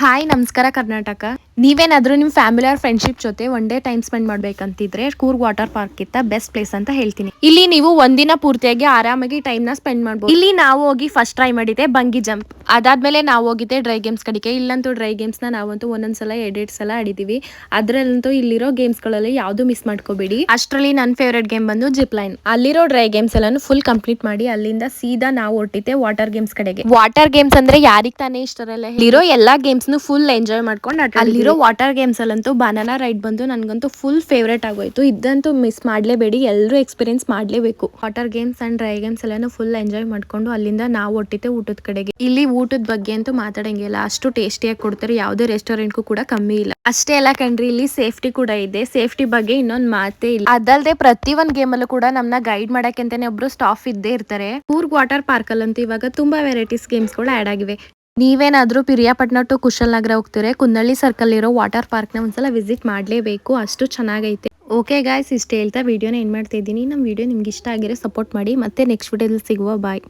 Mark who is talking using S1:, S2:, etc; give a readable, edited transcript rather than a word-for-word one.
S1: Hi ನಮಸ್ಕಾರ ಕರ್ನಾಟಕ. ನೀವೇನಾದ್ರೂ ನಿಮ್ಮ ಫ್ಯಾಮಿಲಿ ಆರ್ ಫ್ರೆಂಡ್ಶಿಪ್ ಜೊತೆ ಒನ್ ಡೇ ಟೈಮ್ ಸ್ಪೆಂಡ್ ಮಾಡ್ಬೇಕಂತಿದ್ರೆ ಕೂರ್ಗ್ ವಾಟರ್ ಪಾರ್ಕ್ ಇತ್ತ ಬೆಸ್ಟ್ ಪ್ಲೇಸ್ ಅಂತ ಹೇಳ್ತೀನಿ. ಇಲ್ಲಿ ನೀವು ಒಂದಿನ ಪೂರ್ತಿಯಾಗಿ ಆರಾಮಾಗಿ ಟೈಮ್ ನ ಸ್ಪೆಂಡ್ ಮಾಡಬಹುದು. ಇಲ್ಲಿ ನಾವು ಹೋಗಿ ಫಸ್ಟ್ ಟ್ರೈ ಮಾಡಿದೆ ಬಂಗಿ ಜಂಪ್. ಅದಾದ್ಮೇಲೆ ನಾವು ಹೋಗಿದ್ದೆ ಡ್ರೈ ಗೇಮ್ಸ್ ಕಡೆಗೆ. ಇಲ್ಲಂತೂ ಡ್ರೈ ಗೇಮ್ಸ್ ನಾವಂತೂ ಒಂದೊಂದ್ಸಲ ಎರಡೆರಡು ಸಲ ಆಡಿದೀವಿ. ಅದ್ರಲ್ಲಂತೂ ಇಲ್ಲಿರೋ ಗೇಮ್ಸ್ ಗಳಲ್ಲಿ ಯಾವ್ದು ಮಿಸ್ ಮಾಡ್ಕೋಬೇಡಿ. ಅಷ್ಟರಲ್ಲಿ ನನ್ನ ಫೇವರೇಟ್ ಗೇಮ್ ಬಂದು ಜಿಪ್ ಲೈನ್. ಅಲ್ಲಿರೋ ಡ್ರೈ ಗೇಮ್ಸ್ ಎಲ್ಲಾನು ಫುಲ್ ಕಂಪ್ಲೀಟ್ ಮಾಡಿ ಅಲ್ಲಿಂದ ಸೀದಾ ನಾವು ಹೊರಟಿದ್ದೆ ವಾಟರ್ ಗೇಮ್ಸ್ ಕಡೆಗೆ. ವಾಟರ್ ಗೇಮ್ಸ್ ಅಂದ್ರೆ ಯಾರಿಗ್ ತಾನೇ ಇಷ್ಟ ಇರಲ್ಲ. ಇಲ್ಲಿರೋ ಎಲ್ಲಾ ಗೇಮ್ಸ್ ಫುಲ್ ಎಂಜಾಯ್ ಮಾಡ್ಕೊಂಡು ಅಲ್ಲಿರೋ ವಾಟರ್ ಗೇಮ್ಸ್ ಅಲ್ಲಂತೂ ಬನಾನಾ ರೈಡ್ ಬಂದು ನನ್ಗಂತೂ ಫುಲ್ ಫೇವ್ರೇಟ್ ಆಗೋಯ್ತು. ಇದಂತೂ ಮಿಸ್ ಮಾಡ್ಲೇಬೇಡಿ, ಎಲ್ಲರೂ ಎಕ್ಸ್ಪೀರಿಯನ್ಸ್ ಮಾಡ್ಲೇಬೇಕು. Water games and dry games ಎಲ್ಲಾನು ಫುಲ್ ಎಂಜಾಯ್ ಮಾಡ್ಕೊಂಡು ಅಲ್ಲಿಂದ ನಾವು ಹೊಟ್ಟಿದ್ದೆ ಊಟದ ಕಡೆಗೆ. ಇಲ್ಲಿ ಊಟದ ಬಗ್ಗೆ ಅಂತೂ ಮಾತಾಡಂಗಿಲ್ಲ, ಅಷ್ಟು ಟೇಸ್ಟಿಯಾಗಿ ಕೊಡ್ತಾರೆ. ಯಾವುದೇ ರೆಸ್ಟೋರೆಂಟ್ಗೂ ಕೂಡ ಕಮ್ಮಿ ಇಲ್ಲ. ಅಷ್ಟೇ ಎಲ್ಲ ಕಣ್ರಿ, ಇಲ್ಲಿ ಸೇಫ್ಟಿ ಕೂಡ ಇದೆ. ಸೇಫ್ಟಿ ಬಗ್ಗೆ ಇನ್ನೊಂದು ಮಾತೇ ಇಲ್ಲ. ಅದಲ್ಲದೆ ಪ್ರತಿ ಒಂದ್ ಗೇಮ್ ಅಲ್ಲೂ ಕೂಡ ನಮ್ನ ಗೈಡ್ ಮಾಡಕ್ಕೆ ಅಂತಾನೆ ಒಬ್ರು ಸ್ಟಾಫ್ ಇದ್ದೇ ಇರ್ತಾರೆ. ಕೂರ್ಗ್ ವಾಟರ್ ಪಾರ್ಕ್ ಅಲ್ಲಂತೂ ಇವಾಗ ತುಂಬಾ ವೆರೈಟೀಸ್ ಗೇಮ್ಸ್ ಗಳು ಆಡ್ ಆಗಿವೆ. ನೀವೇನಾದ್ರೂ ಪಿರಿಯಾಪಟ್ಟಣ ಟು ಕುಶಾಲನಗರ ಹೋಗ್ತೀರಾ, ಕುನ್ನಳ್ಳಿ ಸರ್ಕಲ್ ಇರೋ ವಾಟರ್ ಪಾರ್ಕ್ ನ ಒಂದ್ಸಲ ವಿಸಿಟ್ ಮಾಡ್ಲೇಬೇಕು, ಅಷ್ಟು ಚೆನ್ನಾಗೈತೆ. ಓಕೆ ಗಾಯ್ಸ್, ಇಷ್ಟ ಹೇಳ್ತಾ ವಿಡಿಯೋನ ಏನ್ ಮಾಡ್ತಾ ಇದ್ದೀನಿ. ನಮ್ಮ ವಿಡಿಯೋ ನಿಮ್ಗೆ ಇಷ್ಟ ಆಗಿರೋ ಸಪೋರ್ಟ್ ಮಾಡಿ. ಮತ್ತೆ ನೆಕ್ಸ್ಟ್ ವಿಡಿಯೋದಲ್ಲಿ ಸಿಗುವ. ಬಾಯ್.